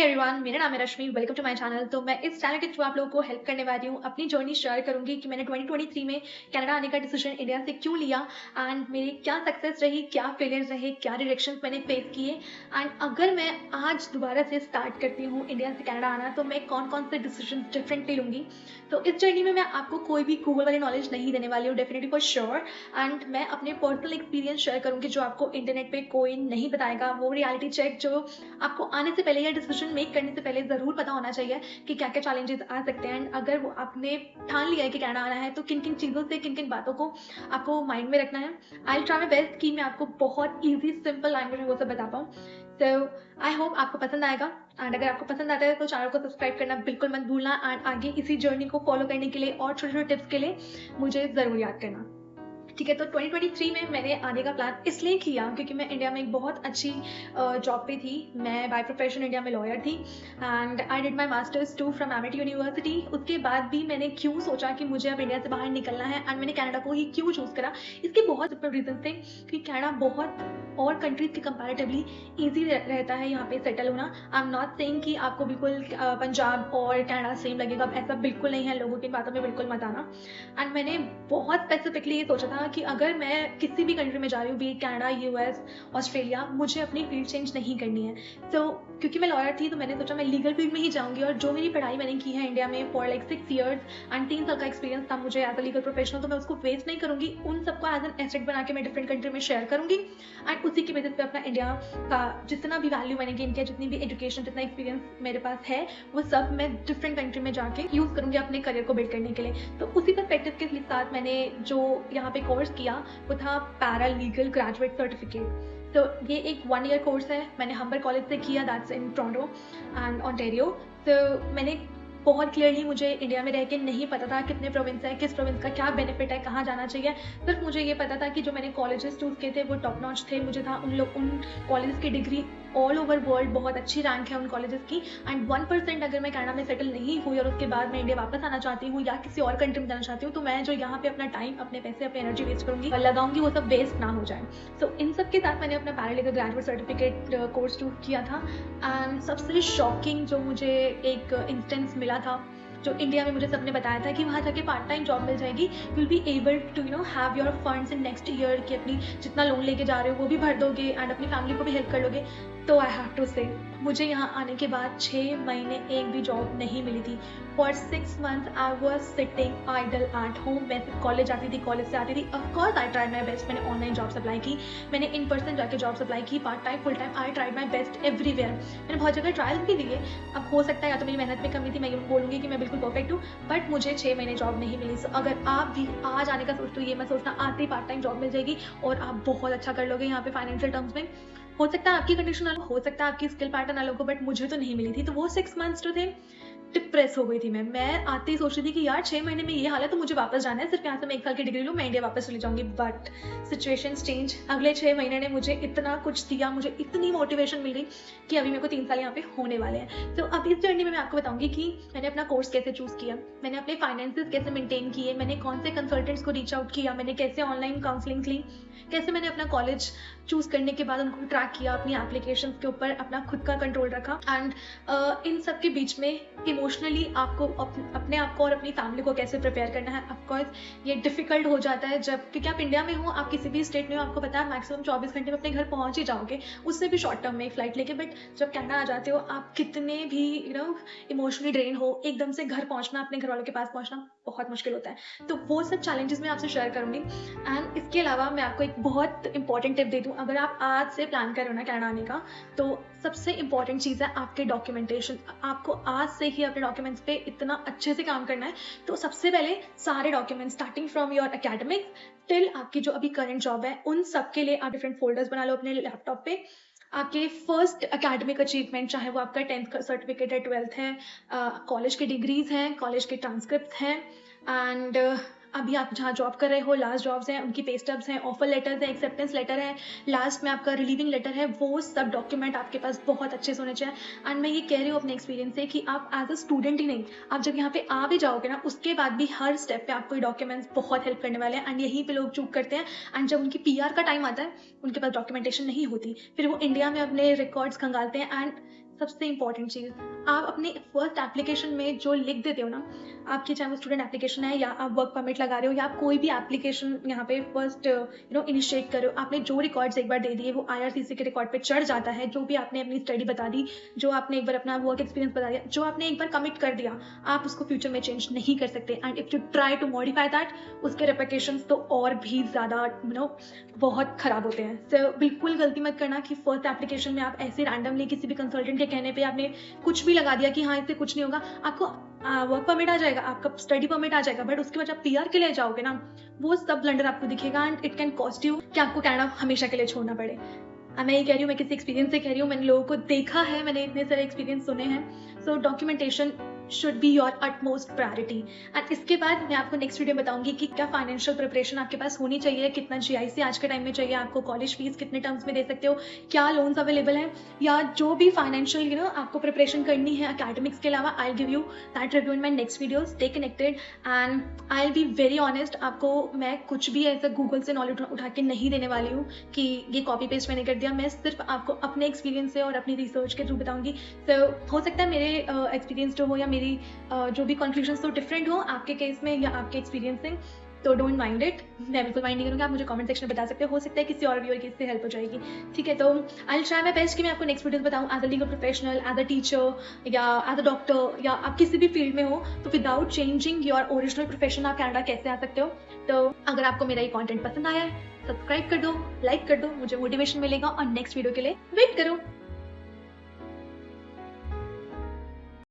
Everyone, मेरा नाम है Rashmi. Welcome to my channel. तो मैं इस चैनल के थ्रू आप लोगों को हेल्प करने वाली हूँ, अपनी जर्नी शेयर करूंगी कि मैंने 2023 में कनाडा आने का डिसीजन इंडिया से क्यों लिया एंड मेरी क्या सक्सेस रही, क्या फेलियर्स रहे, क्या रिजेक्शंस मैंने फेस किए एंड अगर मैं आज दोबारा से स्टार्ट करती हूँ इंडिया से कनाडा आना तो मैं कौन कौन से डिसीजन डिफरेंटली लूँगी। तो इस जर्नी में मैं आपको कोई भी गूगल वाली नॉलेज नहीं देने वाली हूँ, डेफिनेटली फॉर श्योर। एंड मैं अपने पर्सनल एक्सपीरियंस शेयर करूँगी जो आपको इंटरनेट पे कोई नहीं बताएगा। वो रियलिटी चेक जो आपको आने से पहले या डिसीजन मेक करने से पहले ज़रूर पता होना चाहिए कि क्या क्या चैलेंजेस आ सकते हैं। अगर वो आपने ठान लिया है कि कनाडा आना है तो किन किन चीज़ों से, किन किन बातों को आपको माइंड में रखना है। आई ट्राई माई बेस्ट कि मैं आपको बहुत ईजी सिंपल लैंग्वेज में वो सब बता पाऊँ। सो आई होप आपको पसंद आएगा एंड अगर आपको पसंद आता है तो चैनल को सब्सक्राइब करना बिल्कुल मत भूलना एंड आगे इसी जर्नी को फॉलो करने के लिए और छोटे छोटे टिप्स के लिए मुझे ज़रूर याद करना। ठीक है, तो 2023 में मैंने आने का प्लान इसलिए किया क्योंकि मैं इंडिया में एक बहुत अच्छी जॉब पे थी। मैं बाय प्रोफेशन इंडिया में लॉयर थी and I did my masters too from Amity university. उसके बाद भी मैंने क्यों सोचा कि मुझे अब इंडिया से बाहर निकलना है एंड मैंने कनाडा को ही क्यों चूज़ करा, इसके बहुत सिंपल रीजन थे कि कनाडा बहुत और कंट्रीज के कंपैरेटिवली ईजी रहता है यहाँ पे सेटल होना। आई एम नॉट सेइंग कि आपको बिल्कुल पंजाब और कनाडा सेम लगेगा, ऐसा बिल्कुल नहीं है। लोगों की बातों में बिल्कुल मत आना। एंड मैंने बहुत स्पेसिफिकली ये सोचा था कि अगर मैं किसी भी कंट्री में जा रही हूँ, बी कनाडा, यूएस, ऑस्ट्रेलिया, मुझे अपनी फील्ड चेंज नहीं करनी है। तो क्योंकि मैं लॉयर थी तो मैंने सोचा मैं लीगल फील्ड में ही जाऊँगी और जो मेरी पढ़ाई मैंने की है इंडिया में फॉर लाइक 6 ईयर्स एंड 3 साल का एक्सपीरियंस था मुझे एज अ लीगल प्रोफेशनल, तो मैं उसको वेस्ट नहीं करूँगी। उन सबको एज एन एसेट बना के मैं डिफरेंट कंट्री में शेयर करूँगी एंड उसी की बेसिस पे अपना इंडिया का जितना भी वैल्यू मैंने गेन किया, जितनी भी एजुकेशन, जितना एक्सपीरियंस मेरे पास है, वो सब मैं डिफरेंट कंट्री में जाके यूज़ करूँगी अपने करियर को बिल्ड करने के लिए। तो उसी पर्सपेक्टिव के साथ मैंने जो यहाँ पे कोर्स किया वो था पैरा लीगल ग्रेजुएट सर्टिफिकेट। तो ये एक 1 ईयर कोर्स है, मैंने हम्बर कॉलेज से किया, that's in Toronto and Ontario. तो मैंने बहुत क्लियरली, मुझे इंडिया में रह के नहीं पता था कितने प्रोविंस है, किस प्रोविंस का क्या बेनिफिट है, कहाँ जाना चाहिए। सिर्फ मुझे ये पता था कि जो मैंने कॉलेजेस चूज़ किए थे वो टॉप नॉच थे। मुझे था उन कॉलेजेस की डिग्री ऑल ओवर वर्ल्ड बहुत अच्छी रैंक है उन कॉलेजेस की एंड 1% अगर मैं कनाडा में सेटल नहीं हुई और उसके बाद मैं इंडिया वापस आना चाहती हूँ या किसी और कंट्री में जाना चाहती हूँ तो मैं जो यहाँ पे अपना टाइम, अपने पैसे, अपनी एनर्जी वेस्ट करूँगी और लगाऊंगी, वो सब वेस्ट ना हो जाए। सो इन सब के साथ मैंने अपना paralegal graduate certificate course choose किया था एंड सबसे शॉकिंग जो मुझे एक इंस्टेंस मिला था, जो इंडिया में मुझे सबने बताया था कि वहाँ जाके पार्ट टाइम जॉब मिल जाएगी, you will be able to have your funds in next year, कि अपनी जितना लोन लेके जा रहे हो वो भी भर दोगे एंड अपनी फैमिली को भी हेल्प कर लोगे। तो आई हैव टू से मुझे यहाँ आने के बाद 6 महीने एक भी जॉब नहीं मिली थी। For 6 months I was sitting idle at home. मैं कॉलेज जाती थी, कॉलेज से आती थी। Of course I tried my best, मैंने ऑनलाइन जॉब्स अप्लाई की, मैंने इन पर्सन जाके जॉब्स अप्लाई की, part time, full time, I tried my best everywhere. मैंने बहुत जगह ट्रायल भी दिए। अब हो सकता है या तो मेरी मेहनत में कमी थी, मैं ये बोलूँगी कि मैं बिल्कुल परफेक्ट हूँ, बट मुझे 6 महीने जॉब नहीं मिली। सो अगर आप भी आज आने का सोचते हो, ये मत सोचना आते ही पार्ट टाइम जॉब मिल जाएगी और आप बहुत अच्छा कर लोगे यहाँ पे फाइनेंशियल टर्म्स में। हो सकता है आपकी कंडीशन अलग हो, सकता है आपकी स्किल पैटर्न अलग हो, बट मुझे तो नहीं मिली थी। तो वो 6 months जो थे, डिप्रेस हो गई थी मैं आते ही सोच रही थी कि यार 6 महीने में ये हाल है तो मुझे वापस जाना है, सिर्फ यहाँ से मैं 1 साल की डिग्री लूँ, मैं इंडिया वापस चली जाऊंगी। But situations change. अगले 6 महीने ने मुझे इतना कुछ दिया, मुझे इतनी मोटिवेशन मिल गई कि अभी मेरे को 3 साल यहाँ पे होने वाले हैं। तो अब इस जर्नी में मैं आपको बताऊंगी कि मैंने अपना कोर्स कैसे चूज़ किया, मैंने अपने फाइनेंसेस कैसे मेंटेन किए, मैंने कौन से कंसल्टेंट्स को रीच आउट किया, मैंने कैसे ऑनलाइन काउंसलिंग ली, कैसे मैंने अपना कॉलेज चूज़ करने के बाद उनको ट्रैक किया, अपनी एप्लीकेशन के ऊपर अपना खुद का कंट्रोल रखा एंड इन सब के बीच में इमोशनली आपको अपने आप को और अपनी फैमिली को कैसे प्रिपेयर करना है। ऑफकोर्स ये डिफिकल्ट हो जाता है जब, क्योंकि आप इंडिया में हो, आप किसी भी स्टेट में हो, आपको पता है मैक्सिमम 24 घंटे में अपने घर पहुंच ही जाओगे, उससे भी शॉर्ट टर्म में एक फ्लाइट लेके। बट जब कनाडा आ जाते हो, आप कितने भी इमोशनली ड्रेन हो, एकदम से घर पहुंचना, अपने घर वालों के पास पहुंचना बहुत मुश्किल होता है। तो वो सब चैलेंजेस मैं आपसे शेयर करूंगी एंड इसके अलावा मैं आपको एक बहुत इंपॉर्टेंट टिप दे दूं। अगर आप आज से प्लान कर रहे हो ना कनाडा आने का, तो सबसे इंपॉर्टेंट चीज़ है आपके डॉक्यूमेंटेशन। आपको आज से ही अपने डॉक्यूमेंट्स पे इतना अच्छे से काम करना है। तो सबसे पहले सारे documents starting from your academic till आपकी जो अभी करंट जॉब है, उन सब के लिए आप डिफरेंट फोल्डर्स बना लो अपने लैपटॉप पे। आपके फर्स्ट एकेडमिक अचीवमेंट, चाहे वो आपका 10th का सर्टिफिकेट है, 12th है, कॉलेज की डिग्रीज हैं, कॉलेज के ट्रांसक्रिप्ट हैं एंड अभी आप जहाँ जॉब कर रहे हो, लास्ट जॉब्स हैं, उनकी पे स्टब्स हैं, ऑफर लेटर्स हैं, एक्सेप्टेंस लेटर है, लास्ट में आपका रिलीविंग लेटर है, वो सब डॉक्यूमेंट आपके पास बहुत अच्छे से होने चाहिए। एंड मैं ये कह रही हूँ अपने एक्सपीरियंस से कि आप एज अ स्टूडेंट ही नहीं, आप जब यहाँ पे आ भी जाओगे ना, उसके बाद भी हर स्टेप पे आपको ये डॉक्यूमेंट्स बहुत हेल्प करने वाले हैं एंड यहीं पे लोग चूक करते हैं। एंड जब उनकी PR का टाइम आता है, उनके पास डॉक्यूमेंटेशन नहीं होती, फिर वो इंडिया में अपने रिकॉर्ड्स खंगालते हैं एंड सबसे इंपॉर्टेंट चीज़, आप अपने फर्स्ट एप्लीकेशन में जो लिख देते हो ना, आपकी चाहे वो स्टूडेंट एप्लीकेशन है या आप वर्क परमिट लगा रहे हो या आप कोई भी एप्लीकेशन यहाँ पे फर्स्ट इनिशिएट कर रहे हो, आपने जो रिकॉर्ड्स एक बार दे दिए वो IRCC के रिकॉर्ड पे चढ़ जाता है। जो भी आपने अपनी स्टडी बता दी, जो आपने एक बार अपना वर्क एक्सपीरियंस बता दिया, जो आपने एक बार कमिट कर दिया, आप उसको फ्यूचर में चेंज नहीं कर सकते। And if you try to modify that, उसके रिपरकशंस तो और भी ज़्यादा बहुत ख़राब होते हैं। तो बिल्कुल गलती मत करना कि फर्स्ट एप्लीकेशन में आप ऐसे रैंडमली किसी भी कंसल्टेंट के कहने पे आपने कुछ भी लगा दिया कि हाँ इससे कुछ नहीं होगा। आपको वर्क परमिट आ जाएगा, आपका स्टडी परमिट आ जाएगा, बट उसके बाद जब PR के लिए जाओगे ना, वो सब ब्लंडर आपको दिखेगा and it can cost you कि आपको कनाडा हमेशा के लिए छोड़ना पड़े। मैं ये कह रही हूँ, मैं किसी एक्सपीरियंस से कह रही हूँ, मैंने लोगों को देखा है, मैंने इतने सारे एक्सपीरियंस सुने हैं। So documentation should be your utmost priority. And इसके बाद मैं आपको नेक्स्ट वीडियो बताऊंगी कि क्या फाइनेंशियल प्रिपरेशन आपके पास होनी चाहिए, कितना GIC आज के टाइम में चाहिए आपको, कॉलेज फीस कितने टर्म्स में दे सकते हो, क्या लोन्स अवेलेबल हैं, या जो भी फाइनेंशियल आपको प्रिपरेशन करनी है अकेडमिक्स के अलावा। I give you that review in my next video. Stay connected and I will be very honest, आपको मैं कुछ भी ऐसा गूगल से नॉलेज उठा के नहीं देने वाली हूँ कि ये कॉपी पेस्ट मैंने कर दिया। मैं सिर्फ आपको अपने एक्सपीरियंस से और अपनी रिसर्च के थ्रू बताऊंगी। तो हो सकता है मेरे एक्सपीरियंस जो हो या मेरी जो भी कंक्लूजन्स तो डिफरेंट हो आपके केस में या आपके एक्सपीरियंस से, तो डोंट माइंड इट। मैं बिल्कुल माइंड नहीं करूँगी, आप मुझे कमेंट सेक्शन में बता सकते हो सकता है किसी और व्यूअर की इससे हेल्प हो जाएगी। ठीक है, तो I will try my best कि मैं आपको नेक्स्ट वीडियोस बताऊँ as a legal professional, as a teacher या एज अ डॉक्टर, या आप किसी भी फील्ड में हो, तो without changing your original profession आप कनाडा कैसे आ सकते हो। तो अगर आपको मेरा ये कॉन्टेंट पसंद आया है, सब्सक्राइब कर दो, लाइक कर दो, मुझे मोटिवेशन मिलेगा और नेक्स्ट वीडियो के लिए वेट करो।